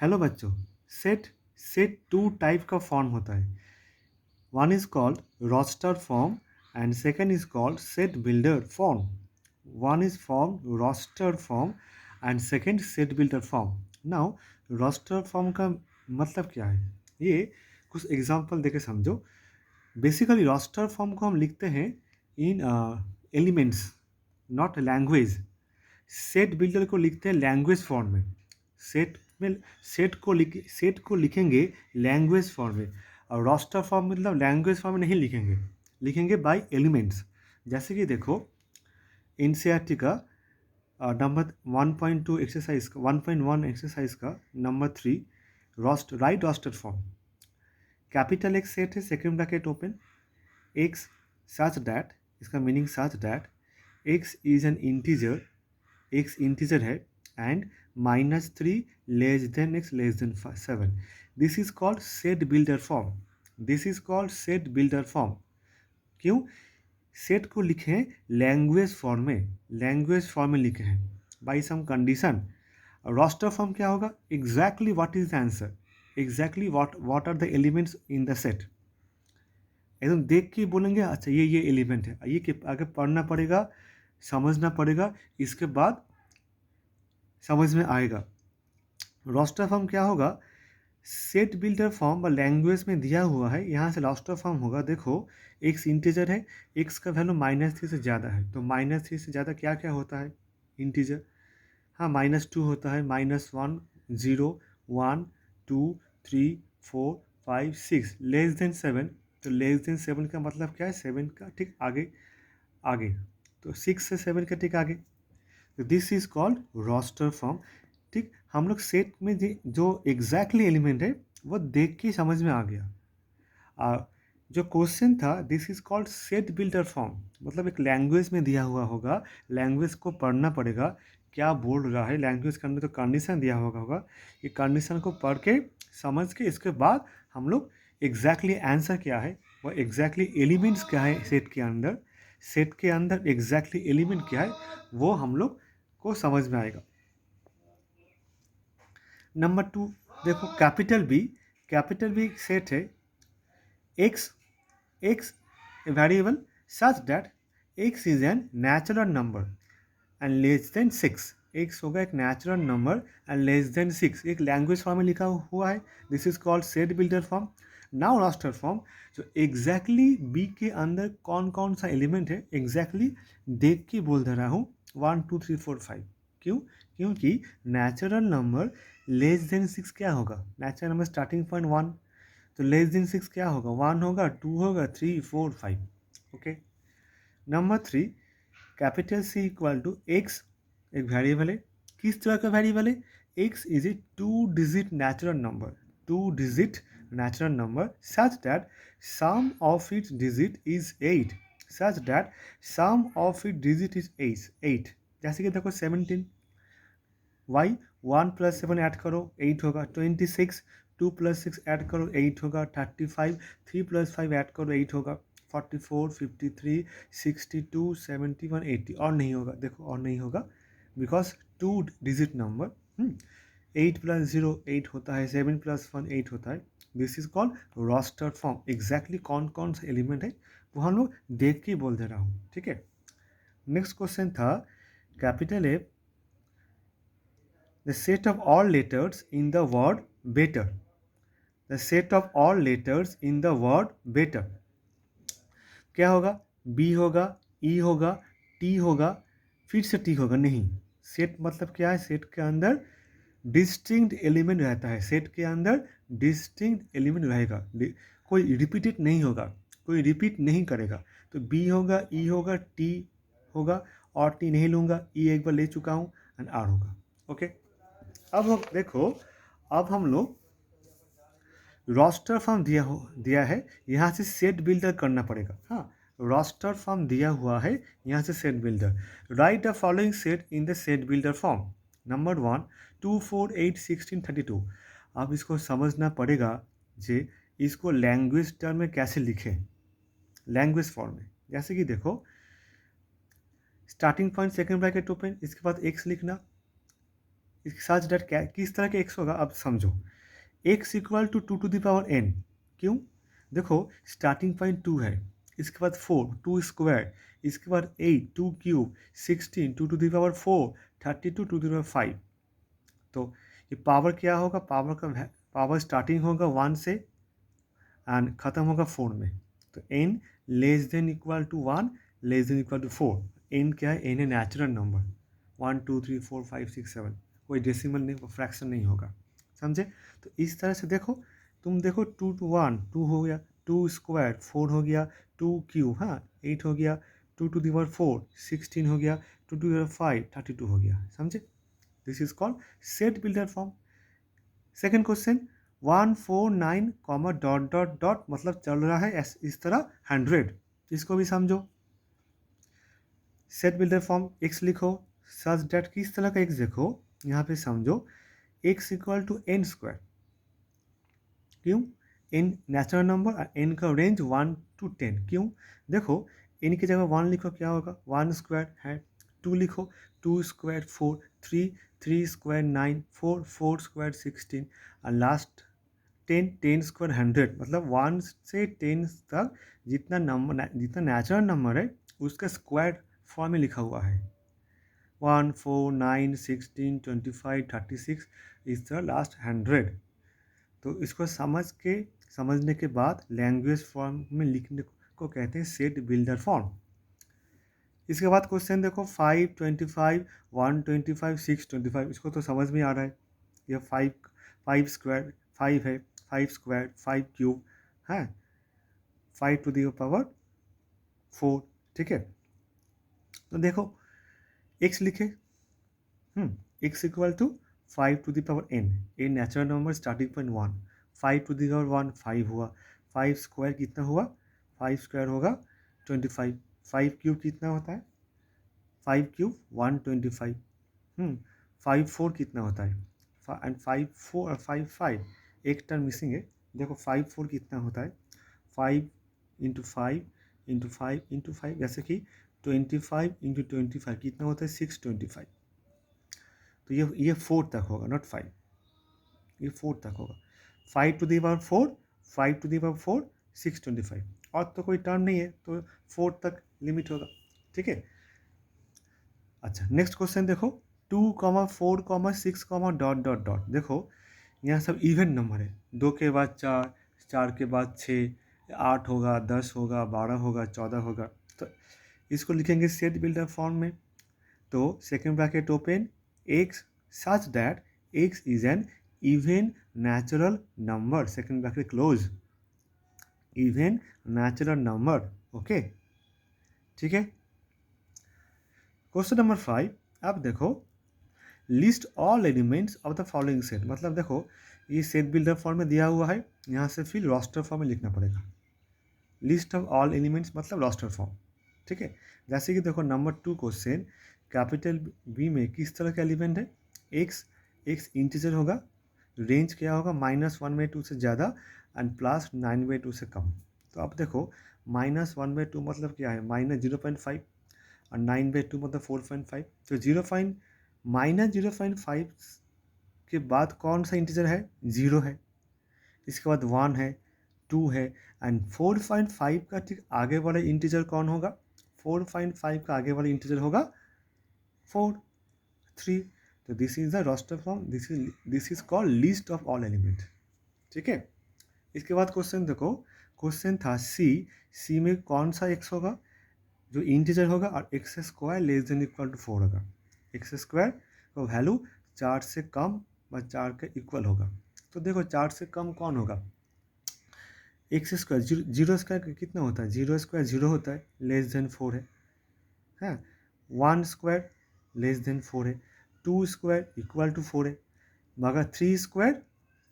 Hello बच्चों। Set set two type का form होता है। One is called roster form and second is called set builder form. One is form roster form and second set builder form. Now roster form का मतलब क्या है, ये कुछ एग्जांपल देके समझो। बेसिकली रोस्टर फॉर्म को हम लिखते हैं in elements, not language. Set builder को लिखते हैं लैंग्वेज फॉर्म में। सेट में सेट को लिखेंगे लैंग्वेज फॉर्म में, और रोस्टर फॉर्म मतलब लैंग्वेज फॉर्म में नहीं लिखेंगे, लिखेंगे बाय एलिमेंट्स। जैसे कि देखो एनसीईआरटी का नंबर 1.2 एक्सरसाइज का 1.1 एक्सरसाइज का number 3 write roster form. Capital X set है, second bracket open, X such that, इसका meaning such that X is an integer, X integer है, and -3 less than X less than 7। This is called set builder form. This is called set builder form. क्यों? Set को लिखे हैं language form में, language form में लिखे हैं by some condition. Roster form क्या होगा? Exactly what is the answer, exactly what are the elements in the set. एकदम देख के बोलेंगे अच्छा ये एलिमेंट है, ये कि आगे पढ़ना पड़ेगा, समझना पड़ेगा, इसके बाद समझ में आएगा। रोस्टर फॉर्म क्या होगा? सेट बिल्डर फॉर्म और लैंग्वेज में दिया हुआ है, यहाँ से रोस्टर फॉर्म होगा। देखो एक्स इंटीजर है, एक्स का वैल्यू -3 से ज़्यादा है, तो -3 से ज़्यादा क्या क्या होता है इंटीजर? हाँ, -2 होता है, -1 0 1 2 3 4 5 6। लेस देन 7, तो लेस देन 7 का मतलब क्या है? 7 का ठीक आगे आगे, तो 6 से 7 का ठीक आगे। तो this is called roster form. ठीक, हम लोग सेट में जो एग्जैक्टली एलिमेंट है वो देख के समझ में आ गया। जो क्वेश्चन था this is called set builder form, मतलब एक लैंग्वेज में दिया हुआ होगा, लैंग्वेज को पढ़ना पड़ेगा क्या बोल रहा है, लैंग्वेज के अंदर तो कंडीशन दिया होगा, ये कंडीशन को पढ़ के समझ के इसके बाद हम लोग एग्जैक्टली आंसर क्या है, वो एग्जैक्टली एलिमेंट्स क्या है सेट के अंदर, सेट के अंदर एग्जैक्टली एलिमेंट क्या है वो हम लोग को समझ में आएगा। नंबर 2 देखो, कैपिटल बी सेट है। x a variable such that x is an natural number and less than 6। x होगा एक natural number and less than 6, एक लैंग्वेज फॉर्म में लिखा हुआ है। This is called set builder form. Now roster form, जो exactly B के अंदर कौन कौन सा एलिमेंट है एग्जैक्टली देख के बोल दे रहा हूँ 1 2 3 4 5। क्यों? क्योंकि नेचुरल नंबर लेस देन 6 क्या होगा? नेचुरल नंबर स्टार्टिंग पॉइंट 1, तो लेस देन 6 क्या होगा? 1 होगा, 2 होगा, 3 4 5। Okay. Number 3, capital C equal to x, एक वेरिएबल है। किस तरह का वेरिएबल है? X is a 2 digit natural number, 2 digit natural number such that sum of its digit is 8, such that sum of it digit is 8। जैसे कि देखो 17, Y 1 + 7 add करो 8 होगा 26, 2 + 6 ऐड करो 8 होगा 35, 3 + 5 ऐड करो 8 होगा 44, 53, 62, 71, 80। और नहीं होगा, देखो और नहीं होगा बिकॉज 2 डिजिट नंबर। 8 + 0 8 होता है, 7 + 1 8 होता है। This is called roster form. Exactly कौन कौन सा एलिमेंट है वो हम लोग देख के बोल दे रहा हूँ, ठीक है। नेक्स्ट क्वेश्चन था capital A, the set of all letters in the word better, the set of all letters in the word better। क्या होगा? बी होगा, ई होगा, टी होगा, फिर से टी होगा? नहीं, सेट मतलब क्या है? सेट के अंदर डिस्टिंक्ट एलिमेंट रहता है, सेट के अंदर डिस्टिंक्ट एलिमेंट रहेगा, कोई रिपीटेड नहीं होगा, कोई रिपीट नहीं करेगा। तो बी होगा, ई होगा, टी होगा, और टी नहीं लूँगा, ई एक बार ले चुका हूँ, एंड आर होगा। ओके। अब हम देखो, अब हम लोग रोस्टर फॉर्म दिया है, यहाँ से सेट बिल्डर करना पड़ेगा। हाँ, रोस्टर फॉर्म दिया हुआ है, यहाँ से set builder. Right the following set in the set builder form. Number 1 2 4 8 16 32। अब इसको समझना पड़ेगा जे इसको लैंग्वेज टर्म में कैसे लिखें, लैंग्वेज फॉर्म में। जैसे कि देखो starting point second bracket open, इसके बाद एक्स लिखना, सच दैट किस तरह के एक्स होगा अब समझो। X equal to 2 to the power n। क्यों? देखो स्टार्टिंग पॉइंट 2 है, इसके बाद 4 2 स्क्वायर, इसके बाद 8 2 cube 16 2 to the power 4 32 2 to the power 5। तो ये पावर क्या होगा? पावर स्टार्टिंग होगा 1 से एंड ख़त्म होगा 4 में। तो n less than equal to 1 less than equal to 4। n क्या है? n है नेचुरल नंबर। 1 2 3 4 5 6 7, कोई डेसिमल नहीं, फ्रैक्शन नहीं होगा। समझे? तो इस तरह से देखो, तुम देखो 2 to 1 2 हो गया, 2 स्क्वायर 4 हो गया, 2 क्यूब हाँ 8 हो गया, 2 to the power 4 16 हो गया, 2 to the power 5 32 हो गया। समझे? This is called set builder form. Second question 149 comma dot dot dot मतलब चल रहा है इस तरह 100। इसको भी समझो। सेट बिल्डर फॉर्म एक्स लिखो सच डेट किस तरह का एक्स देखो यहाँ पे समझो। X equal to n square. क्यों? एन नेचुरल नंबर और एन का रेंज 1 to 10। क्यों? देखो एन की जगह 1 लिखो क्या होगा? 1 स्क्वायर है। 2 लिखो 2 स्क्वायर 4 3 3 स्क्वायर 9 4 4 स्क्वायर 16 और लास्ट 10 स्क्वायर 100 मतलब 1 से 10 तक जितना नंबर जितना नेचुरल नंबर है उसका स्क्वायर फॉर्म में लिखा हुआ है। 1 4 9 16 25 36 इस तरह लास्ट 100। तो इसको समझने के बाद लैंग्वेज फॉर्म में लिखने को कहते हैं सेट बिल्डर फॉर्म। इसके बाद क्वेश्चन देखो 5 25 125 625। इसको तो समझ में आ रहा है। यह 5 स्क्वायर 5 है, 5 स्क्वायर 5 क्यूब है, 5 to the power 4। ठीक है? तो देखो x लिखे x equal to 5 to the power n। A natural number starting point 1, 5 to the power 1 5 हुआ, 5 स्क्वायर कितना हुआ? 5 स्क्वायर होगा 25। 5 क्यूब कितना होता है? 5 क्यूब 125। 5 4 कितना होता है? एंड 5 4 5 5 एक टर्म मिसिंग है। देखो 5 4 कितना होता है? 5 इंटू 5 इंटू 5 इंटू 5 जैसे कि 25 इंटू 25 कितना होता है? 625। तो ये 4 तक होगा, नॉट 5। ये 4 तक होगा। 5 to the power 4 5 to the power 4 625 और तो कोई टर्म नहीं है तो 4 तक लिमिट होगा। ठीक है? अच्छा नेक्स्ट क्वेश्चन देखो 2 4 6 डॉट डॉट डॉट। देखो यहाँ सब इवन नंबर है। 2 के बाद 4 4 के बाद 6 8 होगा 10 होगा 12 होगा 14 होगा। तो इसको लिखेंगे सेट बिल्डर फॉर्म में। तो second bracket open X such that X is N even natural number, second bracket close, even natural number. Okay ठीक है? क्वेश्चन नंबर 5 अब देखो list all elements of the following set. मतलब देखो ये set builder form में दिया हुआ है, यहाँ से फिर रोस्टर फॉर्म में लिखना पड़ेगा। लिस्ट ऑफ ऑल एलिमेंट्स मतलब रोस्टर फॉर्म। ठीक है? जैसे कि देखो नंबर 2 क्वेश्चन कैपिटल बी में किस तरह का एलिमेंट है? एक्स इंटीजर होगा, रेंज क्या होगा? -1/2 से ज़्यादा एंड +9/2 से कम। तो अब देखो -1/2 मतलब क्या है? -0.5 और 9/2 मतलब 4.5। तो -0.5 के बाद कौन सा इंटीजर है? 0 है, इसके बाद 1 है 2 है एंड 4.5 का ठीक आगे वाला इंटीजर कौन होगा? 4.5 का आगे वाला इंटीजर होगा 4 3। तो this is the roster form, this is called list of all element. ठीक है? इसके बाद क्वेश्चन देखो, क्वेश्चन था सी में कौन सा एक्स होगा? जो इंटीजर होगा और x square less than equal to 4 होगा। एक्स स्क्वायर का वैल्यू 4 से कम व 4 के इक्वल होगा। तो देखो 4 से कम कौन होगा? X square. जीरो स्क्वायर कितना होता है? 0 स्क्वायर 0 होता है, लेस देन 4 है। 1 स्क्वायर लेस देन 4 है, 2 स्क्वायर इक्वल टू 4 है, मगर 3 स्क्वायर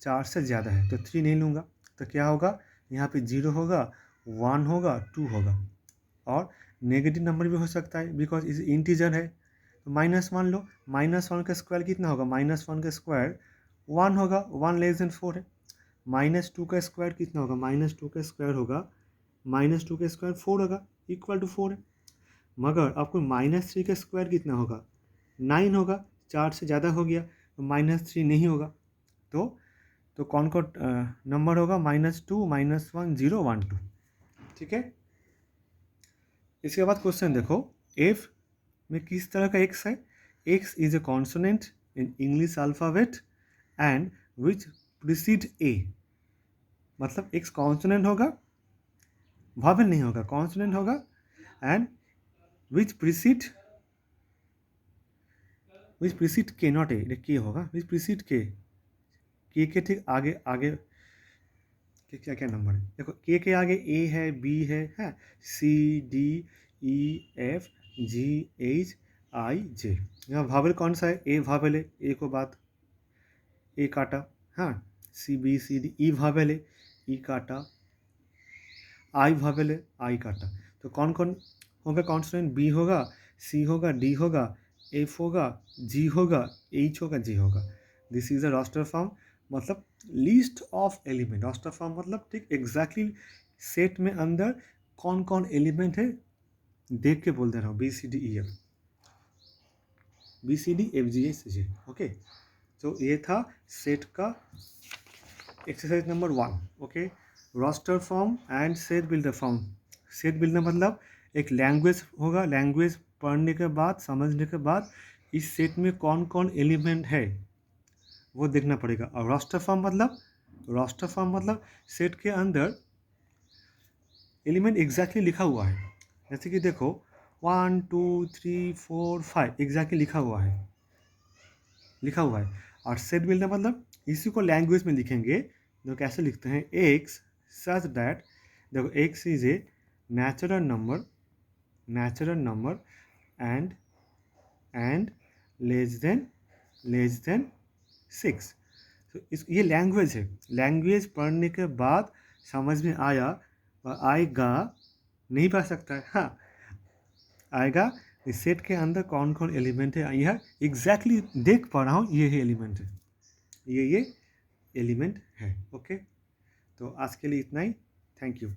4 से ज़्यादा है तो 3 नहीं लूँगा। तो क्या होगा? यहाँ पे 0 होगा 1 होगा 2 होगा और नेगेटिव नंबर भी हो सकता है बिकॉज इस इंटीजर है। तो -1 लो, -1 का स्क्वायर कितना होगा? -1 का स्क्वायर 1 होगा, 1 लेस देन 4 है। -2 का स्क्वायर कितना होगा? -2 का स्क्वायर होगा, -2 का स्क्वायर 4 होगा, इक्वल टू 4 है। मगर आपको -3 का स्क्वायर कितना होगा? 9 होगा, 4 से ज़्यादा हो गया, तो -3 नहीं होगा। तो कौन कौन नंबर होगा? -2, -1, 0, 1, 2। ठीक है। इसके बाद क्वेश्चन देखो, एफ में किस तरह का एक्स है? X is a consonant in English alphabet and which precede A. मतलब एक्स कॉन्सोनेंट होगा, वॉवेल नहीं होगा, कॉन्सोनेंट होगा, and which precede K, not A, K होगा, विच प्रीसीड के ठीक आगे आगे के क्या क्या नंबर है देखो, के आगे ए है, बी है, सी, D, E, F, G, H, आई, जे। यहाँ भावेल कौन सा है? ए भावेल है, ए को बात ए काटा। हाँ, सी, बी, सी, डी, ई भावेल है, ई काटा। आई भावेल है, आई काटा। तो कौन कौन होगा कॉन्सोनेंट? बी होगा, सी होगा, डी होगा, एफ होगा, जी होगा, एच होगा, जे होगा। This is a roster form, मतलब list of element. Roster form मतलब ठीक एग्जैक्टली सेट में अंदर कौन कौन एलिमेंट है देख के बोल दे रहा हूँ, B C D E F, B C D F G H J. Okay, तो ये था सेट का exercise number 1। Okay, roster form and set builder form. Set builder मतलब एक लैंग्वेज होगा, लैंग्वेज पढ़ने के बाद, समझने के बाद इस सेट में कौन कौन एलिमेंट है वो देखना पड़ेगा। और रोस्टर फॉर्म मतलब सेट के अंदर एलिमेंट एग्जैक्टली लिखा हुआ है। जैसे कि देखो 1, 2, 3, 4, 5 एग्जैक्टली लिखा हुआ है। और सेट बिल्डर मतलब इसी को लैंग्वेज में लिखेंगे, जो कैसे लिखते हैं, एक्स सच दैट, देखो x is A natural number and less than 6। तो ये लैंग्वेज है। लैंग्वेज पढ़ने के बाद समझ में आया और आएगा, नहीं पढ़ सकता है, हाँ आएगा। इस सेट के अंदर कौन कौन एलिमेंट है, यह एग्जैक्टली देख पा रहा हूँ, ये एलिमेंट है, ये एलिमेंट है। ओके, तो आज के लिए इतना ही। Thank you.